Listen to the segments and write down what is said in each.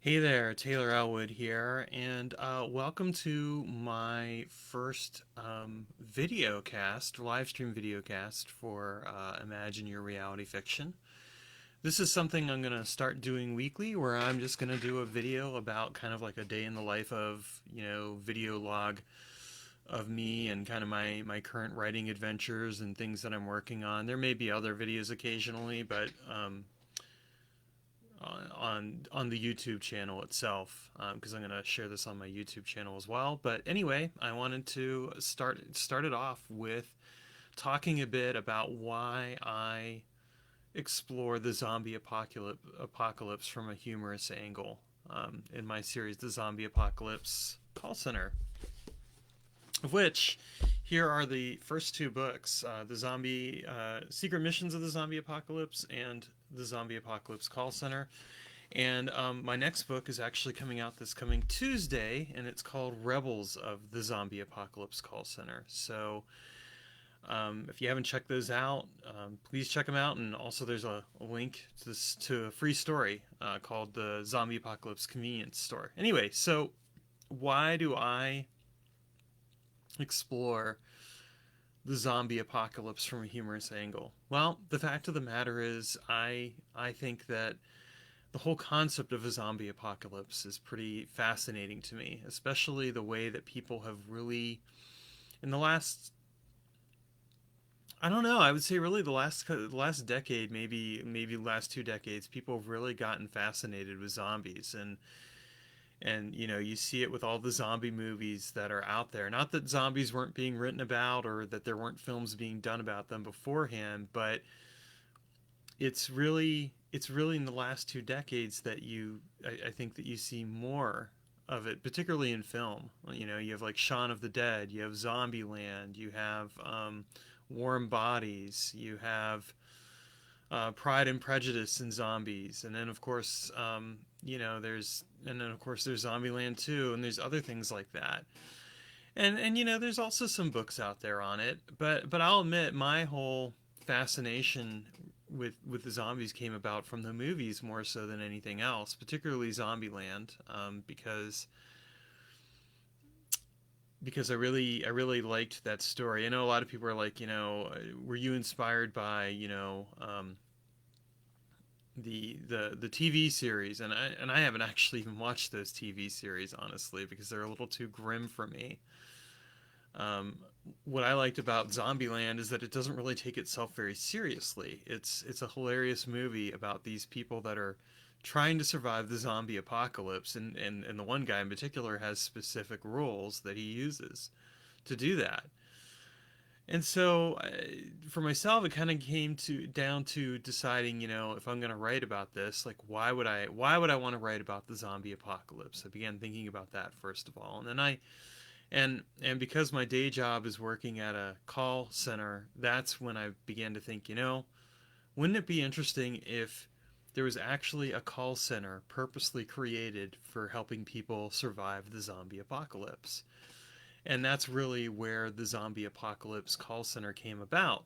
Hey there, Taylor Elwood here, and welcome to my first video cast, live stream video cast for Imagine Your Reality Fiction. This is something I'm going to start doing weekly, where I'm just going to do a video about kind of like a day in the life of, video log of me and kind of my current writing adventures and things that I'm working on. There may be other videos occasionally, but on the YouTube channel itself, because I'm going to share this on my YouTube channel as well. But anyway, I wanted to start it off with talking a bit about why I explore the zombie apocalypse from a humorous angle in my series, The Zombie Apocalypse Call Center, of which here are the first two books, the Zombie Secret Missions of the Zombie Apocalypse and the Zombie Apocalypse Call Center. And my next book is actually coming out this coming Tuesday, and it's called Rebels of the Zombie Apocalypse Call Center. So if you haven't checked those out, please check them out. And also, there's a link to a free story called the Zombie Apocalypse Convenience Store. Anyway, so why do I explore the zombie apocalypse from a humorous angle? Well, the fact of the matter is, I think that the whole concept of a zombie apocalypse is pretty fascinating to me, especially the way that people have really, in the last, I don't know, I would say really the last decade, maybe the last 2 decades, people have really gotten fascinated with zombies, and you see it with all the zombie movies that are out there. Not that zombies weren't being written about or that there weren't films being done about them beforehand, but it's really in the last 2 decades that I think that you see more of it, particularly in film. You have like Shaun of the Dead, you have Zombieland, you have Warm Bodies, you have Pride and Prejudice and zombies, and then of course there's Zombieland too, and there's other things like that. And there's also some books out there on it, but I'll admit my whole fascination with the zombies came about from the movies more so than anything else, particularly Zombieland, because I really liked that story. I know a lot of people are like, were you inspired by the TV series? And I haven't actually even watched those TV series, honestly, because they're a little too grim for me. Um, what I liked about Zombieland is that it doesn't really take itself very seriously. It's a hilarious movie about these people that are trying to survive the zombie apocalypse, and the one guy in particular has specific rules that he uses to do that. And so, for myself, it kind of came to down to deciding, if I'm going to write about this, like why would I want to write about the zombie apocalypse? I began thinking about that first of all, and then and because my day job is working at a call center, that's when I began to think, wouldn't it be interesting if there was actually a call center purposely created for helping people survive the zombie apocalypse? And that's really where the zombie apocalypse call center came about,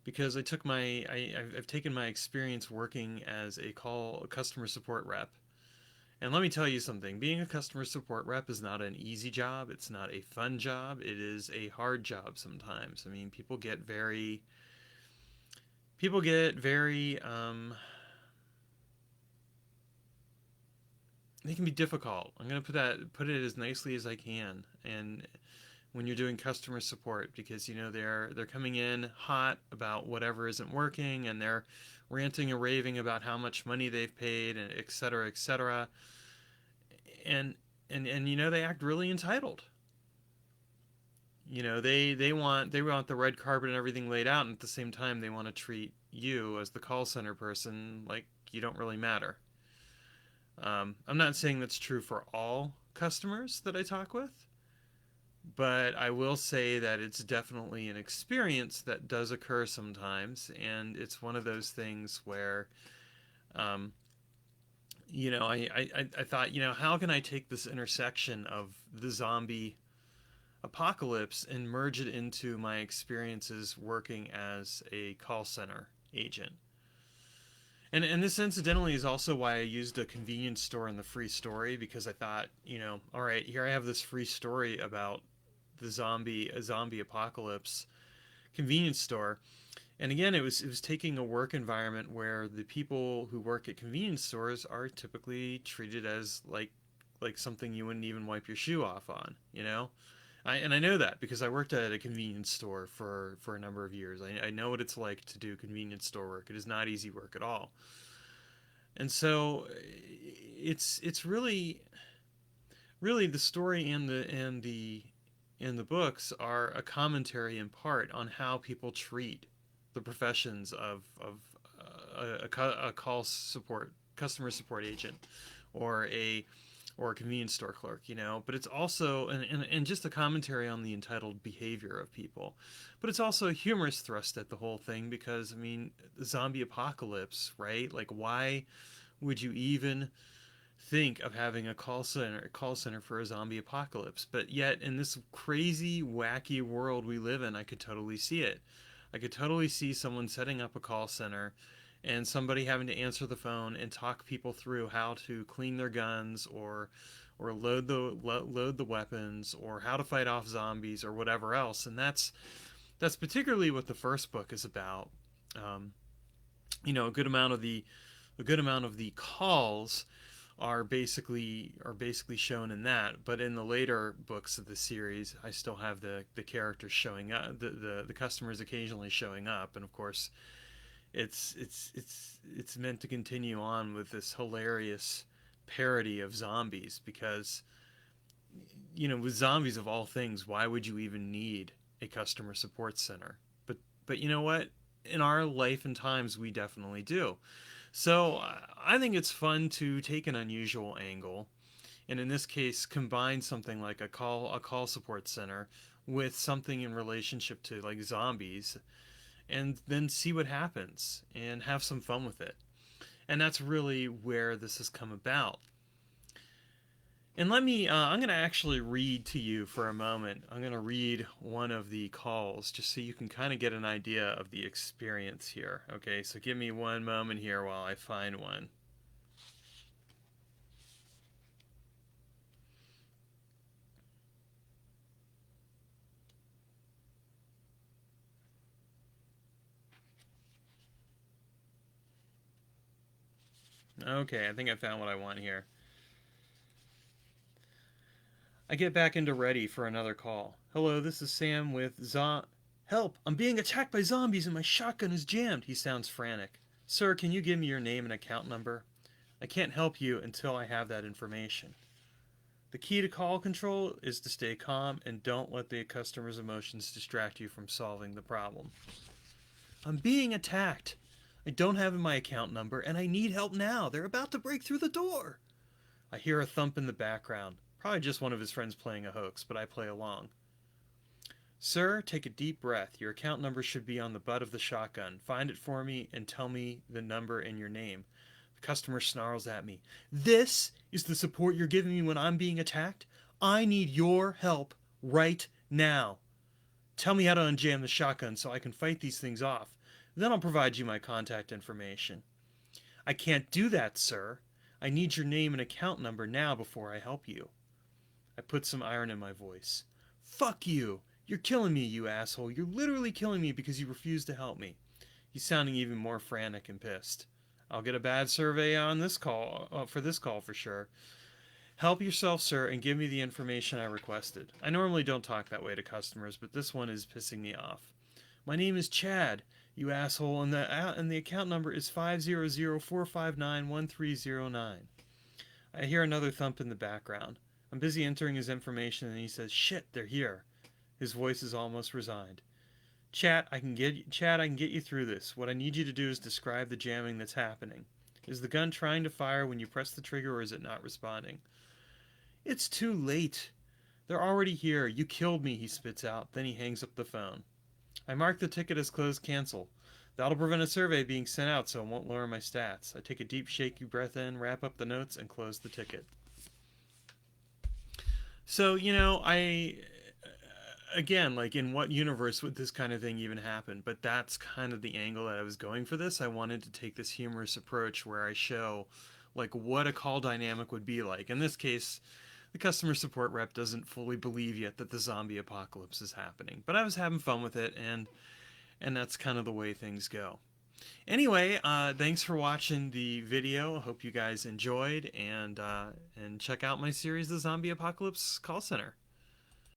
because I've taken my experience working as a customer support rep. And let me tell you something, being a customer support rep is not an easy job. It's not a fun job. It is a hard job sometimes. I mean, people get very they can be difficult. I'm going to put it as nicely as I can. And when you're doing customer support, because they're coming in hot about whatever isn't working, and they're ranting and raving about how much money they've paid, and et cetera, et cetera. And they act really entitled. They want the red carpet and everything laid out, and at the same time they want to treat you as the call center person like you don't really matter. I'm not saying that's true for all customers that I talk with, but I will say that it's definitely an experience that does occur sometimes, and it's one of those things where, um, I thought, how can I take this intersection of the zombie apocalypse and merge it into my experiences working as a call center agent? And this incidentally is also why I used a convenience store in the free story, because I thought, all right, here I have this free story about a zombie apocalypse convenience store. And again, it was taking a work environment where the people who work at convenience stores are typically treated as like something you wouldn't even wipe your shoe off on, you know? And I know that because I worked at a convenience store for a number of years. I know what it's like to do convenience store work. It is not easy work at all. And so it's really the story and the books are a commentary in part on how people treat the professions of a call support customer support agent or a convenience store clerk, but it's also and just a commentary on the entitled behavior of people. But it's also a humorous thrust at the whole thing because, I mean, zombie apocalypse, right? Like, why would you even think of having a call center for a zombie apocalypse? But yet, in this crazy, wacky world we live in, I could totally see it. I could totally see someone setting up a call center and somebody having to answer the phone and talk people through how to clean their guns or load the weapons or how to fight off zombies or whatever else. And that's particularly what the first book is about. Um, a good amount of the calls are basically shown in that. But in the later books of the series, I still have the characters showing up, the customers occasionally showing up, and of course, it's meant to continue on with this hilarious parody of zombies because, with zombies of all things, why would you even need a customer support center? But you know what? In our life and times, we definitely do. So I think it's fun to take an unusual angle, and in this case, combine something like a call support center with something in relationship to like zombies, and then see what happens and have some fun with it. And that's really where this has come about. And I'm going to actually read to you for a moment. I'm going to read one of the calls just so you can kind of get an idea of the experience here. Okay, so give me one moment here while I find one. Okay, I think I found what I want here. I get back into ready for another call. Hello, this is Sam with Help! I'm being attacked by zombies and my shotgun is jammed. He sounds frantic. Sir, can you give me your name and account number? I can't help you until I have that information. The key to call control is to stay calm and don't let the customer's emotions distract you from solving the problem. I'm being attacked. I don't have my account number and I need help now. They're about to break through the door. I hear a thump in the background. Probably just one of his friends playing a hoax, but I play along. Sir, take a deep breath. Your account number should be on the butt of the shotgun. Find it for me and tell me the number and your name. The customer snarls at me. This is the support you're giving me when I'm being attacked? I need your help right now. Tell me how to unjam the shotgun so I can fight these things off. Then I'll provide you my contact information. I can't do that, sir. I need your name and account number now before I help you. I put some iron in my voice. Fuck you! You're killing me, you asshole. You're literally killing me because you refuse to help me. He's sounding even more frantic and pissed. I'll get a bad survey on this call, for this call for sure. Help yourself, sir, and give me the information I requested. I normally don't talk that way to customers, but this one is pissing me off. My name is Chad, you asshole, and the account number is 500-459-1309. I hear another thump in the background. I'm busy entering his information, and he says, "Shit, they're here." His voice is almost resigned. Chad, I can get you through this. What I need you to do is describe the jamming that's happening. Is the gun trying to fire when you press the trigger, or is it not responding? It's too late. They're already here. You killed me, he spits out. Then he hangs up the phone. I mark the ticket as closed cancel. That'll prevent a survey being sent out so it won't lower my stats. I take a deep shaky breath in, wrap up the notes, and close the ticket. So, again, like in what universe would this kind of thing even happen? But that's kind of the angle that I was going for this. I wanted to take this humorous approach where I show like what a call dynamic would be like. In this case, the customer support rep doesn't fully believe yet that the zombie apocalypse is happening. But I was having fun with it, and that's kind of the way things go. Anyway, thanks for watching the video. Hope you guys enjoyed, and check out my series, The Zombie Apocalypse Call Center.